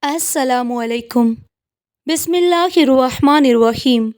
السلام علیکم۔ بسم اللہ الرحمن الرحیم۔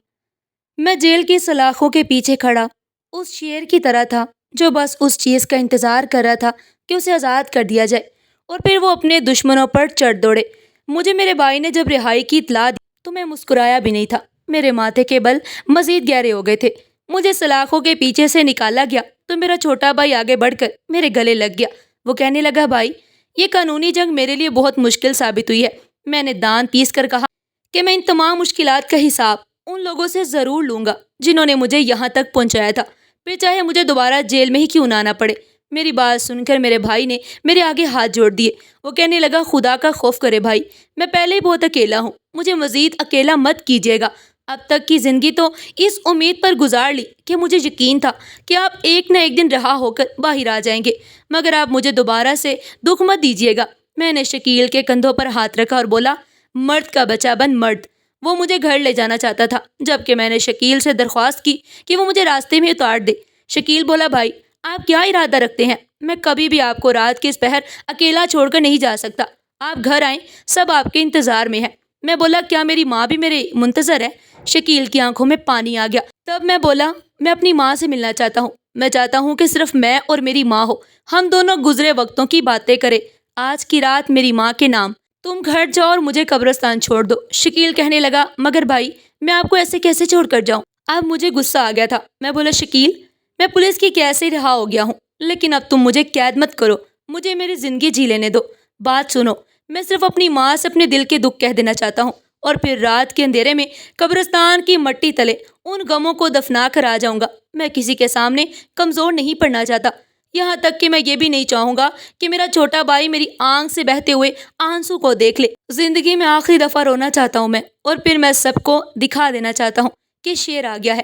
میں جیل کی سلاخوں کے پیچھے کھڑا اس شیر کی طرح تھا جو بس اس چیز کا انتظار کر رہا تھا کہ اسے آزاد کر دیا جائے اور پھر وہ اپنے دشمنوں پر چڑھ دوڑے۔ مجھے میرے بھائی نے جب رہائی کی اطلاع دی تو میں مسکرایا بھی نہیں تھا۔ میرے ماتھے کے بل مزید گہرے ہو گئے تھے۔ مجھے سلاخوں کے پیچھے سے نکالا گیا تو میرا چھوٹا بھائی آگے بڑھ کر میرے گلے لگ گیا۔ وہ کہنے لگا، بھائی، یہ قانونی جنگ میرے لیے بہت مشکل ثابت ہوئی ہے۔ میں نے دان پیس کر کہا کہ میں ان تمام مشکلات کا حساب ان لوگوں سے ضرور لوں گا جنہوں نے مجھے یہاں تک پہنچایا تھا، پھر چاہے مجھے دوبارہ جیل میں ہی کیوں نہ آنا پڑے۔ میری بات سن کر میرے بھائی نے میرے آگے ہاتھ جوڑ دیے۔ وہ کہنے لگا، خدا کا خوف کرے بھائی، میں پہلے ہی بہت اکیلا ہوں، مجھے مزید اکیلا مت کیجیے گا۔ اب تک کی زندگی تو اس امید پر گزار لی کہ مجھے یقین تھا کہ آپ ایک نہ ایک دن رہا ہو کر باہر آ جائیں گے، مگر آپ مجھے دوبارہ سے دکھ مت دیجیے گا۔ میں نے شکیل کے کندھوں پر ہاتھ رکھا اور بولا، مرد کا بچہ بن مرد۔ وہ مجھے گھر لے جانا چاہتا تھا، جبکہ میں نے شکیل سے درخواست کی کہ وہ مجھے راستے میں اتار دے۔ شکیل بولا، بھائی، آپ کیا ارادہ رکھتے ہیں؟ میں کبھی بھی آپ کو رات کے اس پہر اکیلا چھوڑ کر نہیں جا سکتا۔ آپ گھر آئیں، سب آپ کے انتظار میں ہے۔ میں بولا، کیا میری ماں بھی میرے منتظر ہے؟ شکیل کی آنکھوں میں پانی آ گیا۔ تب میں بولا، میں اپنی ماں سے ملنا چاہتا ہوں۔ میں چاہتا ہوں کہ صرف میں اور میری ماں ہو، ہم دونوں گزرے وقتوں کی باتیں کریں، آج کی رات میری ماں کے نام۔ تم گھر جاؤ اور مجھے قبرستان چھوڑ دو۔ شکیل کہنے لگا، مگر بھائی، میں آپ کو ایسے کیسے چھوڑ کر جاؤں؟ اب مجھے غصہ آ گیا تھا۔ میں بولا، شکیل، میں پولیس کی قید سے رہا ہو گیا ہوں، لیکن اب تم مجھے قید مت کرو، مجھے میری زندگی جی لینے دو۔ بات سنو، میں صرف اپنی ماں سے اپنے دل کے دکھ کہہ دینا چاہتا ہوں، اور پھر رات کے اندھیرے میں قبرستان کی مٹی تلے ان غموں کو دفنا کر آ جاؤں گا۔ میں کسی کے سامنے کمزور نہیں پڑنا چاہتا، یہاں تک کہ میں یہ بھی نہیں چاہوں گا کہ میرا چھوٹا بھائی میری آنکھ سے بہتے ہوئے آنسو کو دیکھ لے۔ زندگی میں آخری دفعہ رونا چاہتا ہوں میں، اور پھر میں سب کو دکھا دینا چاہتا ہوں کہ شیر آ گیا ہے۔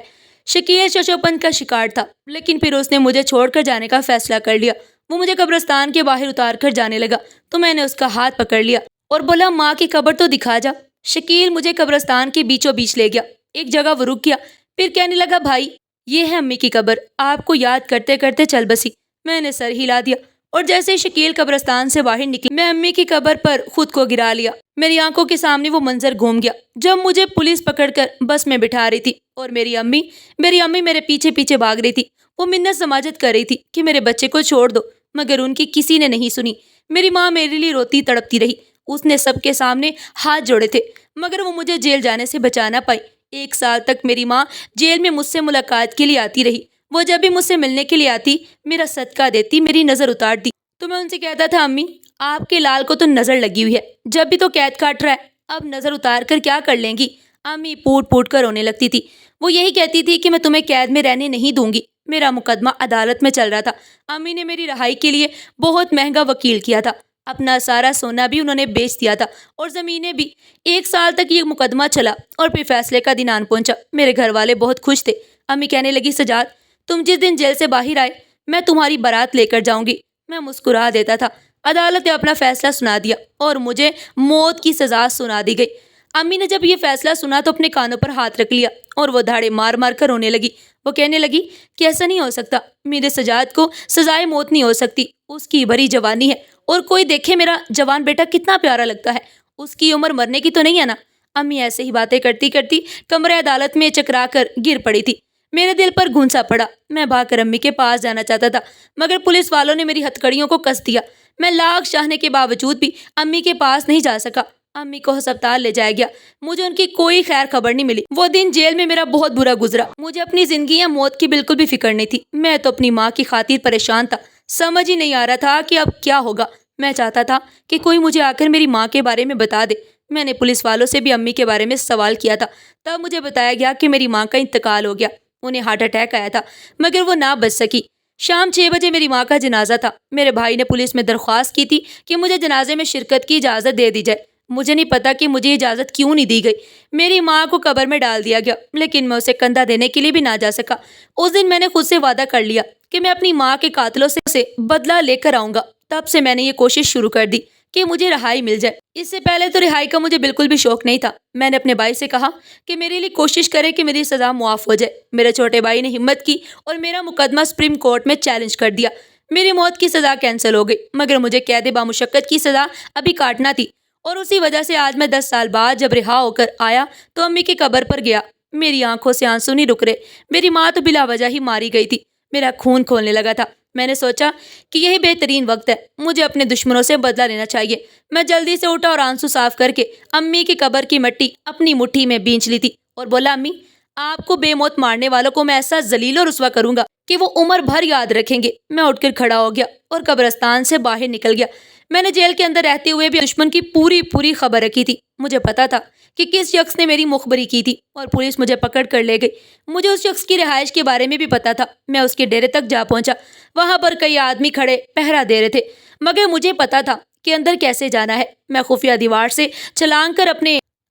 شکیل ششوپن کا شکار تھا، لیکن پھر اس نے مجھے چھوڑ کر جانے کا فیصلہ کر لیا۔ وہ مجھے قبرستان کے باہر اتار کر جانے لگا تو میں نے اس کا ہاتھ پکڑ لیا اور بولا، ماں کی قبر تو دکھا جا۔ شکیل مجھے قبرستان کے بیچوں بیچ لے گیا۔ ایک جگہ وہ رک گیا، پھر کہنے لگا، بھائی، یہ ہے امی کی قبر، آپ کو یاد کرتے کرتے چل بسی۔ میں نے سر ہلا دیا، اور جیسے ہی شکیل قبرستان سے باہر نکلی، میں امی کی قبر پر خود کو گرا لیا۔ میری آنکھوں کے سامنے وہ منظر گھوم گیا جب مجھے پولیس پکڑ کر بس میں بٹھا رہی تھی، اور میری امی میرے پیچھے پیچھے بھاگ رہی تھی۔ وہ منت سماجت کر رہی تھی کہ میرے بچے کو چھوڑ دو، مگر ان کی کسی نے نہیں سنی۔ میری ماں میرے لیے روتی تڑپتی رہی، اس نے سب کے سامنے ہاتھ جوڑے تھے، مگر وہ مجھے جیل جانے سے بچا نہ پائی۔ 1 سال تک میری ماں جیل میں مجھ سے ملاقات کے لیے آتی رہی۔ وہ جب بھی مجھ سے ملنے کے لیے آتی، میرا صدقہ دیتی، میری نظر اتارتی تو میں ان سے کہتا تھا، امی، آپ کے لال کو تو نظر لگی ہوئی ہے، جب بھی تو قید کاٹ رہا ہے، اب نظر اتار کر کیا کر لیں گی؟ امی پوٹ پوٹ کر رونے لگتی تھی۔ وہ یہی کہتی تھی کہ میں تمہیں قید میں رہنے نہیں دوں گی۔ میرا مقدمہ عدالت میں چل رہا تھا۔ امی نے میری رہائی کے لیے بہت مہنگا وکیل کیا تھا، اپنا سارا سونا بھی انہوں نے بیچ دیا تھا، اور زمینیں بھی۔ 1 سال تک یہ مقدمہ چلا، اور پھر فیصلے کا دن آن پہنچا۔ میرے گھر والے بہت خوش تھے۔ امی کہنے لگی، سجاد، تم جس دن جیل سے باہر آئے، میں تمہاری بارات لے کر جاؤں گی۔ میں مسکرا دیتا تھا۔ عدالت نے اپنا فیصلہ سنا دیا اور مجھے موت کی سزا سنا دی گئی۔ امی نے جب یہ فیصلہ سنا تو اپنے کانوں پر ہاتھ رکھ لیا اور وہ دھاڑے مار مار کر رونے لگی۔ وہ کہنے لگی کہ ایسا نہیں ہو سکتا، میرے سجاد کو سزائے موت نہیں ہو سکتی، اس کی بڑی جوانی ہے، اور کوئی دیکھے میرا جوان بیٹا کتنا پیارا لگتا ہے، اس کی عمر مرنے کی تو نہیں ہے نا۔ امی ایسے ہی باتیں کرتی کرتی کمرے عدالت میں چکرا کر گر پڑی تھی۔ میرے دل پر گھونسا پڑا۔ میں بھاگ کر امی کے پاس جانا چاہتا تھا، مگر پولیس والوں نے میری ہتھکڑیوں کو کس دیا۔ میں لاکھ چاہنے کے باوجود بھی امی کے پاس نہیں جا سکا۔ امی کو ہسپتال لے جایا گیا، مجھے ان کی کوئی خیر خبر نہیں ملی۔ وہ دن جیل میں میرا بہت برا گزرا۔ مجھے اپنی زندگی یا موت کی بالکل بھی فکر نہیں تھی۔ میں تو اپنی ماں کی خاطر پریشان تھا، سمجھ ہی نہیں آ رہا تھا کہ اب کیا ہوگا۔ میں چاہتا تھا کہ کوئی مجھے آ کر میری ماں کے بارے میں بتا دے۔ میں نے پولیس والوں سے بھی امی کے بارے میں سوال کیا تھا، تب مجھے بتایا گیا کہ میری ماں کا انتقال ہو گیا، انہیں ہارٹ اٹیک آیا تھا، مگر وہ نہ بچ سکی۔ شام 6 بجے میری ماں کا جنازہ تھا۔ میرے بھائی نے پولیس میں درخواست کی تھی کہ مجھے جنازے میں شرکت کی اجازت دے دی جائے۔ مجھے نہیں پتا کہ مجھے اجازت کیوں نہیں دی گئی۔ میری ماں کو قبر میں ڈال دیا گیا، لیکن میں اسے کندھا دینے کے لیے بھی نہ جا سکا۔ اس دن میں نے خود سے وعدہ کر لیا کہ میں اپنی ماں کے قاتلوں سے بدلہ لے کر آؤں گا۔ تب سے میں نے یہ کوشش شروع کر دی کہ مجھے رہائی مل جائے۔ اس سے پہلے تو رہائی کا مجھے بالکل بھی شوق نہیں تھا۔ میں نے اپنے بھائی سے کہا کہ میرے لیے کوشش کرے کہ میری سزا معاف ہو جائے۔ میرے چھوٹے بھائی نے ہمت کی اور میرا مقدمہ سپریم کورٹ میں چیلنج کر دیا۔ میری موت کی سزا کینسل ہو گئی، مگر مجھے قید بامشقت کی سزا ابھی کاٹنا تھی۔ اور اسی وجہ سے آج میں 10 سال بعد جب رہا ہو کر آیا تو امی کی قبر پر گیا۔ میری آنکھوں سے آنسو نہیں رک رہے۔ میری ماں تو بلا وجہ ہی ماری گئی تھی۔ میرا خون کھولنے لگا تھا۔ میں نے سوچا کہ یہی بہترین وقت ہے، مجھے اپنے دشمنوں سے بدلہ لینا چاہیے۔ میں جلدی سے اٹھا اور آنسو صاف کر کے امی کی قبر کی مٹی اپنی مٹھی میں بینچ لی تھی اور بولا، امی، آپ کو بے موت مارنے والوں کو میں ایسا ذلیل و رسوا کروں گا کہ وہ عمر بھر یاد رکھیں گے۔ میں اٹھ کر کھڑا ہو گیا اور قبرستان سے باہر نکل گیا۔ میں نے جیل کے اندر رہتے ہوئے بھی دشمن کی پوری خبر رکھی تھی۔ مجھے پتا تھا کہ کس شخص نے میری مخبری کی تھی اور پولیس مجھے پکڑ کر لے گئی۔ مجھے اس شخص کی رہائش کے بارے میں بھی پتا تھا۔ میں اس کے ڈیرے تک جا پہنچا۔ وہاں پر کئی آدمی کھڑے پہرا دے رہے تھے، مگر مجھے پتا تھا کہ اندر کیسے جانا ہے۔ میں خفیہ دیوار سے چھلانگ کر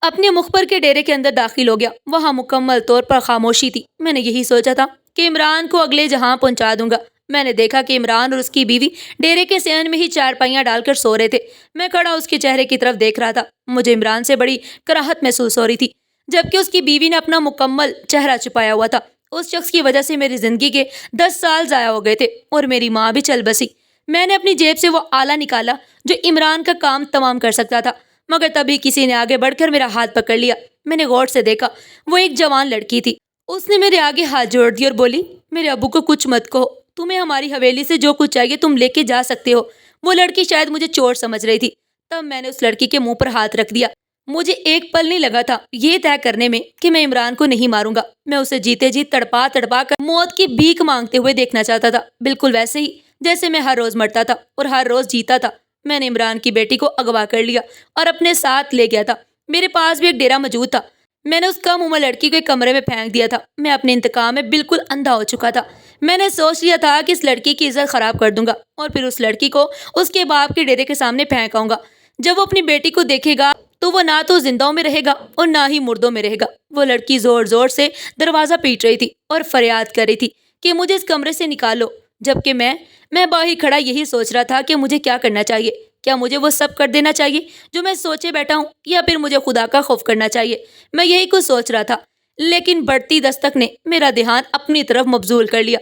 اپنے مخبر کے ڈیرے کے اندر داخل ہو گیا۔ وہاں مکمل طور پر خاموشی تھی۔ میں نے یہی سوچا تھا کہ عمران کو اگلے جہاں پہنچا دوں گا۔ میں نے دیکھا کہ عمران اور اس کی بیوی ڈیرے کے صحن میں ہی چارپائیاں ڈال کر سو رہے تھے۔ میں کھڑا اس کے چہرے کی طرف دیکھ رہا تھا۔ مجھے عمران سے بڑی کراہت محسوس ہو رہی تھی، جبکہ اس کی بیوی نے اپنا مکمل چہرہ چھپایا ہوا تھا۔ اس شخص کی وجہ سے میری زندگی کے 10 سال ضائع ہو گئے تھے اور میری ماں بھی چل بسی۔ میں نے اپنی جیب سے وہ آلہ نکالا جو عمران کا کام تمام کر سکتا تھا، مگر تبھی کسی نے آگے بڑھ کر میرا ہاتھ پکڑ لیا۔ میں نے غور سے دیکھا، وہ ایک جوان لڑکی تھی۔ اس نے میرے آگے ہاتھ جوڑ دیا اور بولی، میرے ابو کو کچھ مت کہو، تمہیں ہماری حویلی سے جو کچھ چاہیے تم لے کے جا سکتے ہو۔ وہ لڑکی شاید مجھے چور سمجھ رہی تھی۔ تب میں نے اس لڑکی کے منہ پر ہاتھ رکھ دیا۔ مجھے ایک پل نہیں لگا تھا یہ طے کرنے میں کہ میں عمران کو نہیں ماروں گا۔ میں اسے جیتے جی تڑپا کر موت کی بھیک مانگتے ہوئے دیکھنا چاہتا تھا، بالکل ویسے ہی جیسے میں ہر روز مرتا تھا اور ہر روز جیتا تھا۔ میں نے عمران کی بیٹی کو اغوا کر لیا اور اپنے ساتھ لے گیا تھا۔ میرے پاس بھی ایک ڈیرا موجود تھا۔ میں نے اس کم عمر لڑکی کو ایک کمرے میں پھینک دیا تھا۔ میں اپنے انتقام میں بالکل اندھا ہو چکا تھا۔ میں نے سوچ لیا تھا کہ اس لڑکی کی عزت خراب کر دوں گا اور پھر اس لڑکی کو اس کے باپ کے ڈیرے کے سامنے پھینک آؤں گا۔ جب وہ اپنی بیٹی کو دیکھے گا تو وہ نہ تو زندوں میں رہے گا اور نہ ہی مردوں میں رہے گا۔ وہ لڑکی زور زور سے دروازہ پیٹ رہی تھی اور فریاد کر رہی تھی کہ مجھے اس کمرے سے نکالو، جبکہ میں باہر کھڑا یہی سوچ رہا تھا کہ مجھے کیا کرنا چاہیے۔ کیا مجھے وہ سب کر دینا چاہیے جو میں سوچے بیٹھا ہوں، یا پھر مجھے خدا کا خوف کرنا چاہیے؟ میں یہی کچھ سوچ رہا تھا، لیکن بڑھتی دستک نے میرا دھیان اپنی طرف مبذول کر لیا۔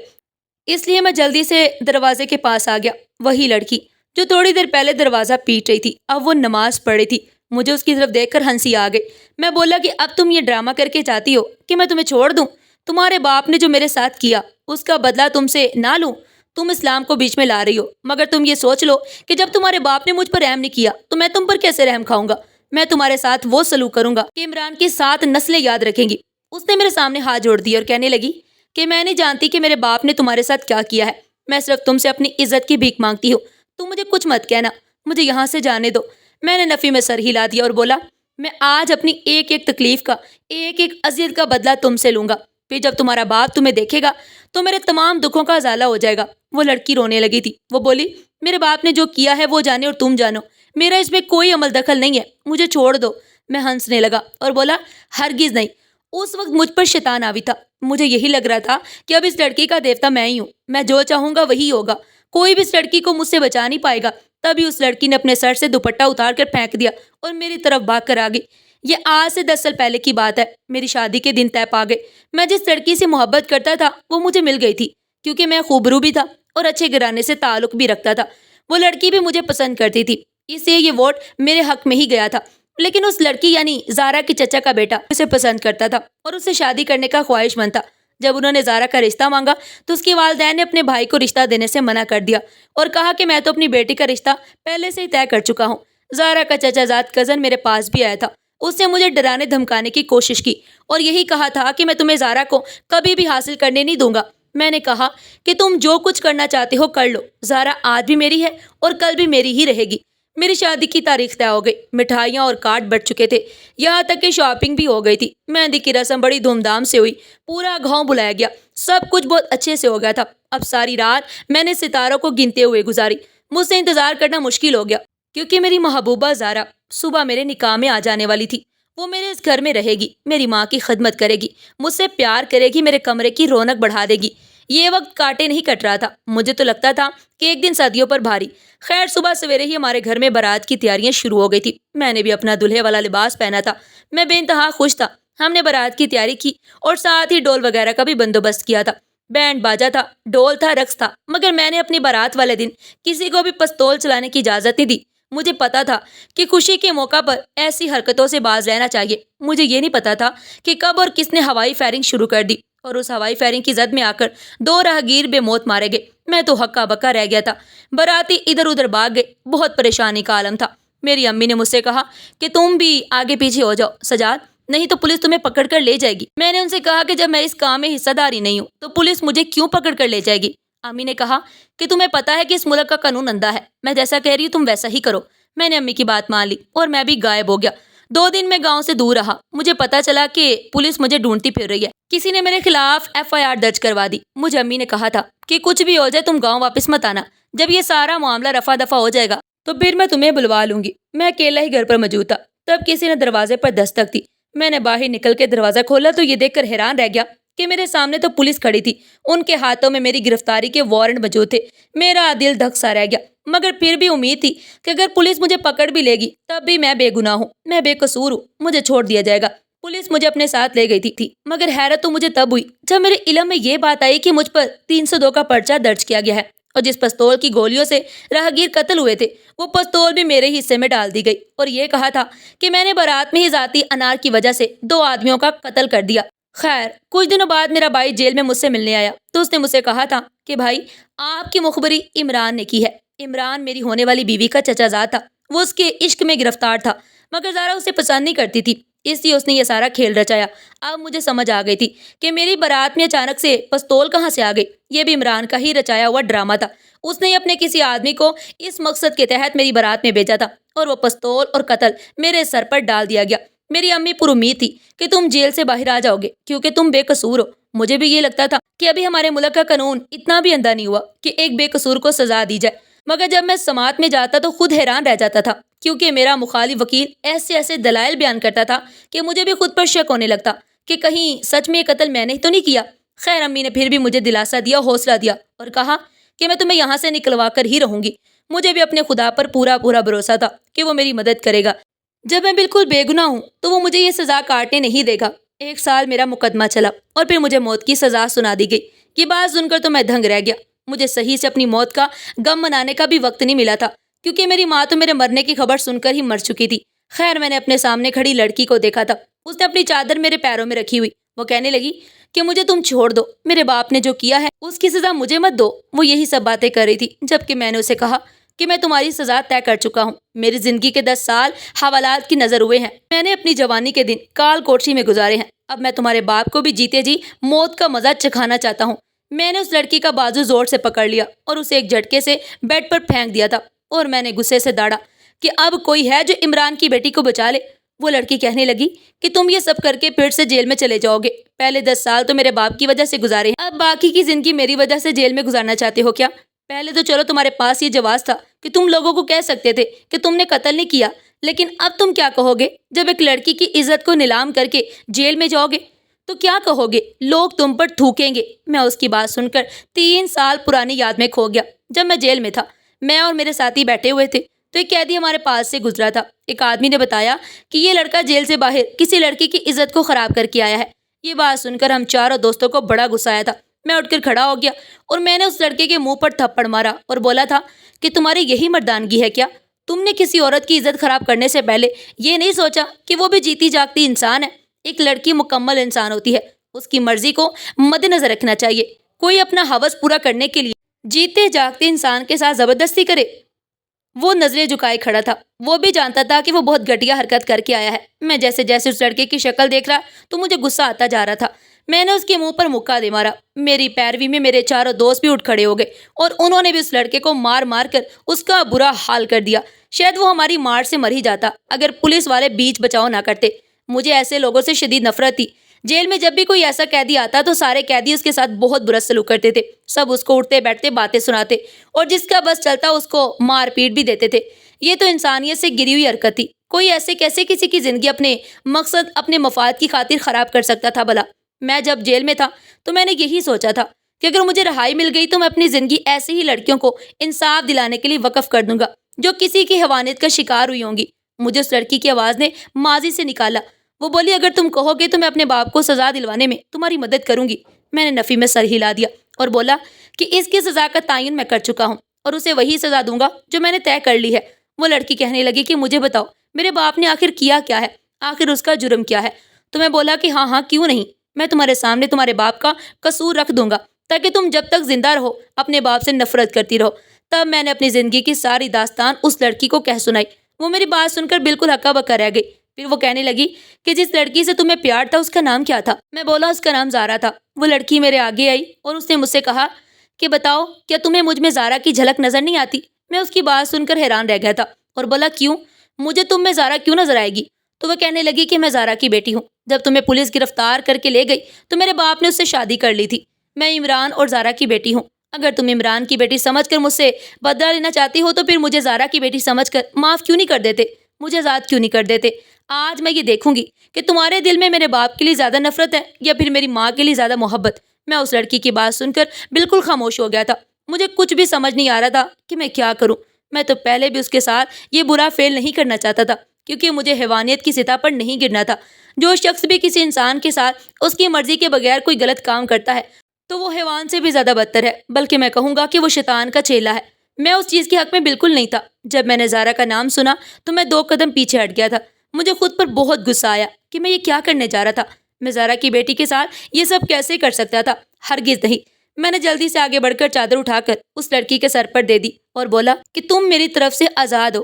اس لیے میں جلدی سے دروازے کے پاس آ گیا۔ وہی لڑکی جو تھوڑی دیر پہلے دروازہ پیٹ رہی تھی، اب وہ نماز پڑھ رہی تھی۔ مجھے اس کی طرف دیکھ کر ہنسی آ گئی۔ میں بولا کہ اب تم یہ ڈرامہ کر کے چاہتی ہو کہ میں تمہیں چھوڑ دوں؟ تمہارے باپ نے جو میرے ساتھ کیا اس کا بدلہ تم سے نہ لوں؟ تم اسلام کو بیچ میں لا رہی ہو، مگر تم یہ سوچ لو کہ جب تمہارے باپ نے مجھ پر رحم نہیں کیا تو میں تم پر کیسے رحم کھاؤں گا؟ میں تمہارے ساتھ وہ سلوک کروں گا کہ عمران کی 7 نسلیں یاد رکھیں گی۔ اس نے میرے سامنے ہاتھ جوڑ دیے اور کہنے لگی کہ میں نہیں جانتی کہ میرے باپ نے تمہارے ساتھ کیا کیا ہے۔ میں صرف تم سے اپنی عزت کی بھیک مانگتی ہوں۔ تم مجھے کچھ مت کہنا، مجھے یہاں سے جانے دو۔ میں نے نفی میں سر ہلا دیا اور بولا، میں آج اپنی ایک ایک تکلیف کا، ایک ایک اذیت کا بدلہ تم سے لوں گا۔ پھر جب تمہارا باپ تمہیں دیکھے گا تو میرے تمام دکھوں کا ازالہ ہو جائے گا۔ وہ لڑکی رونے لگی تھی۔ وہ بولی، میرے باپ نے جو کیا ہے وہ جانے اور تم جانو، میرا اس میں کوئی عمل دخل نہیں ہے، مجھے چھوڑ دو۔ میں ہنسنے لگا اور بولا، ہرگز نہیں۔ اس وقت مجھ پر شیطان آوی تھا۔ مجھے یہی لگ رہا تھا کہ اب اس لڑکی کا دیوتا میں ہی ہوں۔ میں جو چاہوں گا وہی ہوگا، کوئی بھی اس لڑکی کو مجھ سے بچا نہیں پائے گا۔ تبھی اس لڑکی نے اپنے سر سے دوپٹہ اتار کر پھینک دیا اور میری طرف بھاگ کر آ گئی۔ یہ آج سے 10 سال پہلے کی بات ہے۔ میری شادی کے دن طے پا گئے۔ میں جس لڑکی سے محبت کرتا تھا وہ مجھے مل گئی تھی، کیونکہ میں خوبرو بھی تھا اور اچھے گھرانے سے تعلق بھی رکھتا تھا۔ وہ لڑکی بھی مجھے پسند کرتی تھی، اس لیے یہ ووٹ میرے حق میں ہی گیا تھا۔ لیکن اس لڑکی یعنی زارا کے چچا کا بیٹا اسے پسند کرتا تھا اور اسے شادی کرنے کا خواہش مند تھا۔ جب انہوں نے زارا کا رشتہ مانگا تو اس کے والدین نے اپنے بھائی کو رشتہ دینے سے منع کر دیا اور کہا کہ میں تو اپنی بیٹی کا رشتہ پہلے سے ہی طے کر چکا ہوں۔ زارا کا چچا زاد کزن میرے پاس بھی آیا تھا۔ اس نے مجھے ڈرانے دھمکانے کی کوشش کی اور یہی کہا تھا کہ میں تمہیں زارا کو کبھی بھی حاصل کرنے نہیں دوں گا۔ میں نے کہا کہ تم جو کچھ کرنا چاہتے ہو کر لو، زارا آج بھی میری ہے اور کل بھی میری ہی رہے گی۔ میری شادی کی تاریخ طے ہو گئی، مٹھائیاں اور کارڈ بٹ چکے تھے، یہاں تک کہ شاپنگ بھی ہو گئی تھی۔ مہندی کی رسم بڑی دھوم دھام سے ہوئی، پورا گاؤں بلایا گیا، سب کچھ بہت اچھے سے ہو گیا تھا۔ اب ساری رات میں نے ستاروں کو گنتے ہوئے گزاری۔ مجھ سے انتظار کرنا مشکل ہو گیا، کیونکہ میری محبوبہ زارا صبح میرے نکاح میں آ جانے والی تھی۔ وہ میرے اس گھر میں رہے گی، میری ماں کی خدمت کرے گی، مجھ سے پیار کرے گی، میرے کمرے کی رونق بڑھا دے گی۔ یہ وقت کاٹے نہیں کٹ رہا تھا، مجھے تو لگتا تھا کہ ایک دن صدیوں پر بھاری۔ خیر صبح سویرے ہی ہمارے گھر میں بارات کی تیاریاں شروع ہو گئی تھی۔ میں نے بھی اپنا دلہے والا لباس پہنا تھا۔ میں بے انتہا خوش تھا۔ ہم نے بارات کی تیاری کی اور ساتھ ہی ڈول وغیرہ کا بھی بندوبست کیا تھا۔ بینڈ باجا تھا، ڈول تھا، رقص تھا، مگر میں نے اپنی بارات والے دن کسی کو بھی پستول چلانے کی اجازت نہیں دی۔ مجھے پتا تھا کہ خوشی کے موقع پر ایسی حرکتوں سے باز رہنا چاہیے. مجھے یہ نہیں پتا تھا کہ کب اور کس نے ہوائی فائرنگ شروع کر دی اور اس ہوائی فائرنگ کی زد میں آ کر 2 راہگیر بے موت مارے گئے. میں تو ہکا بکا رہ گیا تھا. باراتی ادھر ادھر بھاگ گئے. بہت پریشانی کا عالم تھا. میری امی نے مجھ سے کہا کہ تم بھی آگے پیچھے ہو جاؤ سجاد، نہیں تو پولیس تمہیں پکڑ کر لے جائے گی. میں نے ان سے کہا کہ جب میں اس کام میں حصہ داری نہیں ہوں تو پولیس مجھے کیوں پکڑ کر لے جائے گی. امی نے کہا کہ تمہیں پتا ہے کہ اس ملک کا قانون اندھا ہے، میں جیسا کہہ رہی ہوں تم ویسا ہی کرو. میں نے امی کی بات مان لی اور میں بھی غائب ہو گیا. 2 دن میں گاؤں سے دور رہا. مجھے پتا چلا کہ پولیس مجھے ڈھونڈتی پھر رہی ہے. کسی نے میرے خلاف FIR درج کروا دی. مجھے امی نے کہا تھا کہ کچھ بھی ہو جائے تم گاؤں واپس مت آنا. جب یہ سارا معاملہ رفع دفع ہو جائے گا تو پھر میں تمہیں بلوا لوں گی. میں اکیلا ہی گھر پر موجود تھا. تب کسی نے دروازے پر دستک دی. میں نے باہر نکل کے دروازہ کھولا تو یہ دیکھ کر حیران رہ گیا کہ میرے سامنے تو پولیس کھڑی تھی. ان کے ہاتھوں میں میری گرفتاری کے وارنٹ موجود تھے. میرا دل دھک سا رہ گیا، مگر پھر بھی امید تھی کہ اگر پولیس مجھے پکڑ بھی لے گی تب بھی میں بے گناہ ہوں، میں بے قصور ہوں، مجھے چھوڑ دیا جائے گا. پولیس مجھے اپنے ساتھ لے گئی تھی مگر حیرت تو مجھے تب ہوئی جب میرے علم میں یہ بات آئی کہ مجھ پر 302 کا پرچہ درج کیا گیا ہے اور جس پستول کی گولیوں سے راہگیر قتل ہوئے تھے وہ پستول بھی میرے حصے میں ڈال دی گئی اور یہ کہا تھا کہ میں نے بارات میں ہی ذاتی انار کی وجہ سے 2 آدمیوں کا قتل کر دیا. خیر کچھ دنوں بعد میرا بھائی جیل میں مجھ سے ملنے آیا تو اس نے مجھ سے کہا تھا کہ بھائی آپ کی مخبری عمران نے کی ہے. عمران میری ہونے والی بیوی کا چچا زاد تھا. وہ اس کے عشق میں گرفتار تھا مگر زارا اسے پسند نہیں کرتی تھی، اس لیے اس نے یہ سارا کھیل رچایا. اب مجھے سمجھ آ گئی تھی کہ میری بارات میں اچانک سے پستول کہاں سے آ گئی. یہ بھی عمران کا ہی رچایا ہوا ڈرامہ تھا. اس نے اپنے کسی آدمی کو اس مقصد کے تحت میری بارات میں بھیجا تھا اور وہ پستول اور قتل میرے سر پر ڈال دیا گیا. میری امی پر امید تھی کہ تم جیل سے باہر آ جاؤ گے کیونکہ تم بے قصور ہو. مجھے بھی یہ لگتا تھا کہ ابھی ہمارے ملک کا قانون اتنا بھی اندھا نہیں ہوا کہ ایک بے قصور کو سزا دی جائے. مگر جب میں سماعت میں جاتا تو خود حیران رہ جاتا تھا کیونکہ میرا مخالف وکیل ایسے ایسے دلائل بیان کرتا تھا کہ مجھے بھی خود پر شک ہونے لگتا کہ کہیں سچ میں یہ قتل میں نے تو نہیں کیا. خیر امی نے پھر بھی مجھے دلاسا دیا، حوصلہ دیا اور کہا کہ میں تمہیں یہاں سے نکلوا کر ہی رہوں گی. مجھے بھی اپنے خدا پر پورا بھروسہ تھا کہ وہ میری مدد کرے گا. جب میں بالکل بے گناہ ہوں تو وہ مجھے یہ سزا کاٹنے نہیں دے گا. 1 سال میرا مقدمہ چلا اور پھر مجھے موت کی سزا سنا دی گئی. یہ بات سن کر تو میں دھنگ رہ گیا. مجھے صحیح سے اپنی موت کا غم منانے کا بھی وقت نہیں ملا تھا کیونکہ میری ماں تو میرے مرنے کی خبر سن کر ہی مر چکی تھی. خیر میں نے اپنے سامنے کھڑی لڑکی کو دیکھا تھا. اس نے اپنی چادر میرے پیروں میں رکھی ہوئی. وہ کہنے لگی کہ مجھے تم چھوڑ دو، میرے باپ نے جو کیا ہے اس کی سزا مجھے مت دو. وہ یہی سب باتیں کر رہی تھی جبکہ میں نے اسے کہا کہ میں تمہاری سزا طے کر چکا ہوں. میری زندگی کے 10 سال حوالات کی نظر ہوئے ہیں. میں نے اپنی جوانی کے دن کال کوٹھی میں گزارے ہیں. اب میں تمہارے باپ کو بھی جیتے جی موت کا مزہ چکھانا چاہتا ہوں. میں نے اس لڑکی کا بازو زور سے پکڑ لیا اور اسے ایک جھٹکے سے بیڈ پر پھینک دیا تھا اور میں نے غصے سے داڑا کہ اب کوئی ہے جو عمران کی بیٹی کو بچا لے. وہ لڑکی کہنے لگی کہ تم یہ سب کر کے پھر سے جیل میں چلے جاؤ گے. پہلے 10 سال تو میرے باپ کی وجہ سے گزارے ہیں، اب باقی کی زندگی میری وجہ سے جیل میں گزارنا چاہتے ہو کیا؟ پہلے تو چلو تمہارے پاس یہ جواز تھا کہ تم لوگوں کو کہہ سکتے تھے کہ تم نے قتل نہیں کیا، لیکن اب تم کیا کہو گے جب ایک لڑکی کی عزت کو نیلام کر کے جیل میں جاؤ گے؟ تو کیا کہو گے؟ لوگ تم پر تھوکیں گے. میں اس کی بات سن کر 3 سال پرانی یاد میں کھو گیا. جب میں جیل میں تھا میں اور میرے ساتھی بیٹھے ہوئے تھے تو ایک قیدی ہمارے پاس سے گزرا تھا. ایک آدمی نے بتایا کہ یہ لڑکا جیل سے باہر کسی لڑکی کی عزت کو خراب کر کے آیا ہے. یہ بات سن کر ہم چاروں دوستوں کو بڑا غصہ آیا تھا. میں اٹھ کر کھڑا ہو گیا اور میں نے اس لڑکے کے منہ پر تھپڑ مارا اور بولا تھا کہ تمہاری یہی مردانگی ہے کیا؟ تم نے کسی عورت کی عزت خراب کرنے سے پہلے یہ نہیں سوچا کہ وہ بھی جیتی جاگتی انسان ہے. ایک لڑکی مکمل انسان ہوتی ہے، اس کی مرضی کو مد نظر رکھنا چاہیے. کوئی اپنا ہوس پورا کرنے کے لیے جیتے جاگتے انسان کے ساتھ زبردستی کرے؟ وہ نظریں جھکائے کھڑا تھا. وہ بھی جانتا تھا کہ وہ بہت گھٹیا حرکت کر کے آیا ہے. میں جیسے جیسے اس لڑکے کی شکل دیکھ رہا تو مجھے غصہ آتا جا رہا تھا. میں نے اس کے منہ پر مکہ دے مارا. میری پیروی میں میرے چاروں دوست بھی اٹھ کھڑے ہو گئے اور انہوں نے بھی اس لڑکے کو مار مار کر اس کا برا حال کر دیا. شاید وہ ہماری مار سے مر ہی جاتا اگر پولیس والے بیچ بچاؤ نہ کرتے. مجھے ایسے لوگوں سے شدید نفرت تھی. جیل میں جب بھی کوئی ایسا قیدی آتا تو سارے قیدی اس کے ساتھ بہت برا سلوک کرتے تھے. سب اس کو اٹھتے بیٹھتے باتیں سناتے اور جس کا بس چلتا اس کو مار پیٹ بھی دیتے تھے. یہ تو انسانیت سے گری ہوئی حرکت تھی. کوئی ایسے کیسے کسی کی زندگی اپنے مقصد اپنے مفاد کی خاطر خراب کر سکتا تھا بھلا؟ میں جب جیل میں تھا تو میں نے یہی سوچا تھا کہ اگر مجھے رہائی مل گئی تو میں اپنی زندگی ایسے ہی لڑکیوں کو انصاف دلانے کے لیے وقف کر دوں گا جو کسی کی حوانیت کا شکار ہوئی ہوں گی. مجھے اس لڑکی کی آواز نے ماضی سے نکالا. وہ بولی اگر تم کہو گے تو میں اپنے باپ کو سزا دلوانے میں تمہاری مدد کروں گی. میں نے نفی میں سر ہلا دیا اور بولا کہ اس کی سزا کا تعین میں کر چکا ہوں اور اسے وہی سزا دوں گا جو میں نے طے کر لی ہے. وہ لڑکی کہنے لگی کہ مجھے بتاؤ میرے باپ نے آخر کیا کیا ہے، آخر اس کا جرم کیا ہے؟ تو میں بولا کہ ہاں ہاں کیوں نہیں، میں تمہارے سامنے تمہارے باپ کا قصور رکھ دوں گا تاکہ تم جب تک زندہ رہو اپنے باپ سے نفرت کرتی رہو۔ تب میں نے اپنی زندگی کی ساری داستان اس لڑکی کو کہہ سنائی۔ وہ میری بات سن کر بالکل ہکا بکا رہ گئی۔ پھر وہ کہنے لگی کہ جس لڑکی سے تمہیں پیار تھا اس کا نام کیا تھا؟ میں بولا اس کا نام زارا تھا۔ وہ لڑکی میرے آگے آئی اور اس نے مجھ سے کہا کہ بتاؤ کیا تمہیں مجھ میں زارا کی جھلک نظر نہیں آتی؟ میں اس کی بات سن کر حیران رہ گیا تھا اور بولا کیوں؟ مجھے تم میں زارا کیوں نظر آئے گی؟ تو وہ کہنے لگی کہ میں زارا کی بیٹی ہوں۔ جب تمہیں پولیس گرفتار کر کے لے گئی تو میرے باپ نے اس سے شادی کر لی تھی۔ میں عمران اور زارا کی بیٹی ہوں۔ اگر تم عمران کی بیٹی سمجھ کر مجھ سے بدلہ لینا چاہتی ہو تو پھر مجھے زارا کی بیٹی سمجھ کر معاف کیوں نہیں کر دیتے؟ مجھے آزاد کیوں نہیں کر دیتے؟ آج میں یہ دیکھوں گی کہ تمہارے دل میں میرے باپ کے لیے زیادہ نفرت ہے یا پھر میری ماں کے لیے زیادہ محبت۔ میں اس لڑکی کی بات سن کر بالکل خاموش ہو گیا تھا۔ مجھے کچھ بھی سمجھ نہیں آ رہا تھا کہ میں کیا کروں۔ میں تو پہلے بھی اس کے ساتھ یہ برا فعل نہیں کرنا چاہتا تھا کیونکہ مجھے حیوانیت کی سطح پر نہیں گرنا تھا۔ جو شخص بھی کسی انسان کے ساتھ اس کی مرضی کے بغیر کوئی غلط کام کرتا ہے تو وہ حیوان سے بھی زیادہ بدتر ہے، بلکہ میں کہوں گا کہ وہ شیطان کا چیلا ہے۔ میں اس چیز کے حق میں بالکل نہیں تھا۔ جب میں نے زارا کا نام سنا تو میں 2 قدم پیچھے ہٹ گیا تھا۔ مجھے خود پر بہت غصہ آیا کہ میں یہ کیا کرنے جا رہا تھا۔ میں زارا کی بیٹی کے ساتھ یہ سب کیسے کر سکتا تھا؟ ہرگز نہیں۔ میں نے جلدی سے آگے بڑھ کر چادر اٹھا کر اس لڑکی کے سر پر دے دی اور بولا کہ تم میری طرف سے آزاد ہو۔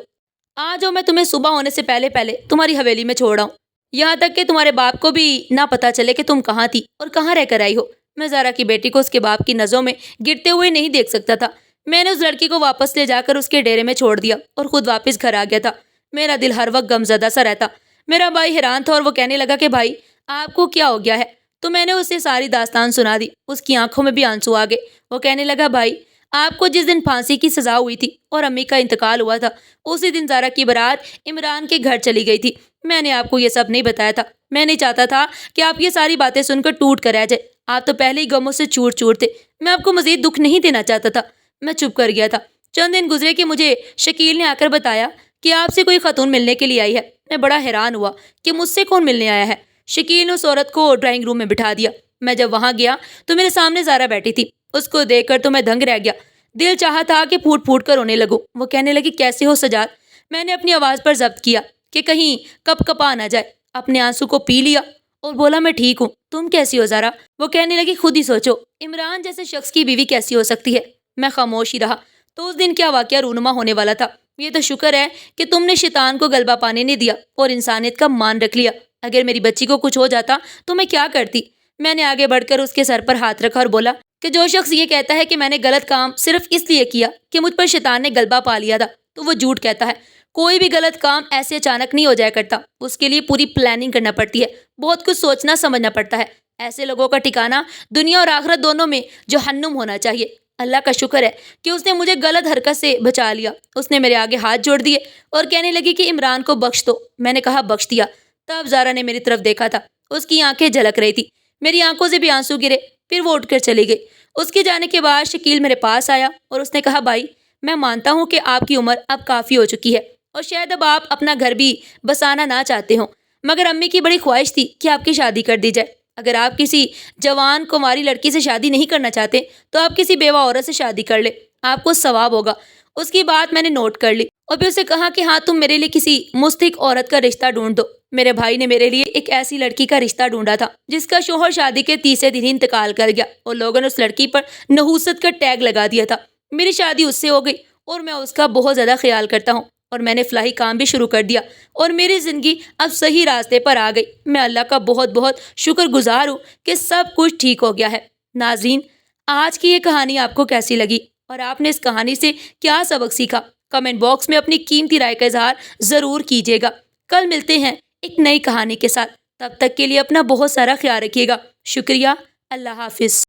آج میں تمہیں صبح ہونے سے پہلے تمہاری حویلی میں چھوڑ آؤں، یہاں تک کہ تمہارے باپ کو بھی نہ پتا چلے کہ تم کہاں تھی اور کہاں رہ کر آئی ہو۔ میں زارا کی بیٹی کو اس کے باپ کی نظروں میں گرتے ہوئے نہیں دیکھ سکتا تھا۔ میں نے اس لڑکی کو واپس لے جا کر اس کے ڈیرے میں چھوڑ دیا اور خود واپس گھر آ گیا تھا۔ میرا دل ہر وقت غمزدہ سا رہتا۔ میرا بھائی حیران تھا اور وہ کہنے لگا کہ بھائی آپ کو کیا ہو گیا ہے؟ تو میں نے اسے ساری داستان سنا دی۔ اس کی آنکھوں میں بھی آنسو آ گئے۔ وہ کہنے لگا بھائی آپ کو جس دن پھانسی کی سزا ہوئی تھی اور امی کا انتقال ہوا تھا اسی دن زارا کی بارات عمران کے گھر چلی گئی تھی۔ میں نے آپ کو یہ سب نہیں بتایا تھا۔ میں نہیں چاہتا تھا کہ آپ یہ ساری باتیں سن کر ٹوٹ کر رہ جائے۔ آپ تو پہلے ہی غموں سے چور چور تھے۔ میں آپ کو مزید دکھ نہیں دینا چاہتا تھا۔ میں چپ کر گیا تھا۔ چند دن گزرے کہ مجھے شکیل نے آ کر بتایا کہ آپ سے کوئی خاتون ملنے کے لیے آئی ہے۔ میں بڑا حیران ہوا کہ مجھ سے کون ملنے آیا ہے۔ شکیل نے اس عورت کو ڈرائنگ روم میں بٹھا دیا۔ میں جب وہاں گیا تو میرے سامنے زارا بیٹھی تھی۔ اس کو دیکھ کر تو میں دنگ رہ گیا۔ دل چاہا تھا کہ پھوٹ پھوٹ کر رونے لگوں۔ وہ کہنے لگی کیسے ہو سجاد؟ میں نے اپنی آواز پر ضبط کیا کہ کہیں کپ کپا نہ جائے، اپنے آنسو کو پی لیا اور بولا میں ٹھیک ہوں، تم کیسی ہو زارا؟ وہ کہنے لگی خود ہی سوچو، عمران جیسے شخص کی بیوی کیسی ہو سکتی ہے؟ میں خاموش ہی رہا۔ تو اس دن کیا واقعہ رونما ہونے والا تھا؟ یہ تو شکر ہے کہ تم نے شیطان کو غلبہ پانے نہیں دیا اور انسانیت کا مان رکھ لیا۔ اگر میری بچی کو کچھ ہو جاتا تو میں کیا کرتی؟ میں نے آگے بڑھ کر اس کے سر پر ہاتھ رکھا اور بولا کہ جو شخص یہ کہتا ہے کہ میں نے غلط کام صرف اس لیے کیا کہ مجھ پر شیطان نے غلبہ پا لیا تھا تو وہ جھوٹ کہتا ہے۔ کوئی بھی غلط کام ایسے اچانک نہیں ہو جایا کرتا، اس کے لیے پوری پلاننگ کرنا پڑتی ہے، بہت کچھ سوچنا سمجھنا پڑتا ہے۔ ایسے لوگوں کا ٹھکانہ دنیا اور آخرت دونوں میں جہنم ہونا چاہیے۔ اللہ کا شکر ہے کہ اس نے مجھے غلط حرکت سے بچا لیا۔ اس نے میرے آگے ہاتھ جوڑ دیے اور کہنے لگی کہ عمران کو بخش دو۔ میں نے کہا بخش دیا۔ تب زارا نے میری طرف دیکھا تھا، اس کی آنکھیں جھلک رہی تھی، میری آنکھوں سے بھی آنسو گرے۔ پھر وہ اٹھ کر چلی گئی۔ اس کے جانے کے بعد شکیل میرے پاس آیا اور اس نے کہا بھائی میں مانتا ہوں کہ آپ کی عمر اب کافی ہو چکی ہے اور شاید اب آپ اپنا گھر بھی بسانا نہ چاہتے ہوں، مگر امی کی بڑی خواہش تھی کہ آپ کی شادی کر دی جائے۔ اگر آپ کسی جوان کنواری لڑکی سے شادی نہیں کرنا چاہتے تو آپ کسی بیوہ عورت سے شادی کر لے، آپ کو ثواب ہوگا۔ اس کی بات میں نے نوٹ کر لی اور پھر اسے کہا کہ ہاں تم میرے لیے کسی مستحق عورت کا رشتہ ڈھونڈ دو۔ میرے بھائی نے میرے لیے ایک ایسی لڑکی کا رشتہ ڈھونڈا تھا جس کا شوہر شادی کے تیسرے دن ہی انتقال کر گیا اور لوگوں نے اس لڑکی پر نحوست کا ٹیگ لگا دیا تھا۔ میری شادی اس سے ہو گئی اور میں اس کا بہت زیادہ خیال کرتا ہوں اور میں نے فلاحی کام بھی شروع کر دیا اور میری زندگی اب صحیح راستے پر آ گئی۔ میں اللہ کا بہت بہت شکر گزار ہوں کہ سب کچھ ٹھیک ہو گیا ہے۔ ناظرین، آج کی یہ کہانی آپ کو کیسی لگی اور آپ نے اس کہانی سے کیا سبق سیکھا؟ کمنٹ باکس میں اپنی قیمتی رائے کا اظہار ضرور کیجیے گا۔ کل ملتے ہیں ایک نئی کہانی کے ساتھ، تب تک کے لیے اپنا بہت سارا خیال رکھیے گا۔ شکریہ، اللہ حافظ۔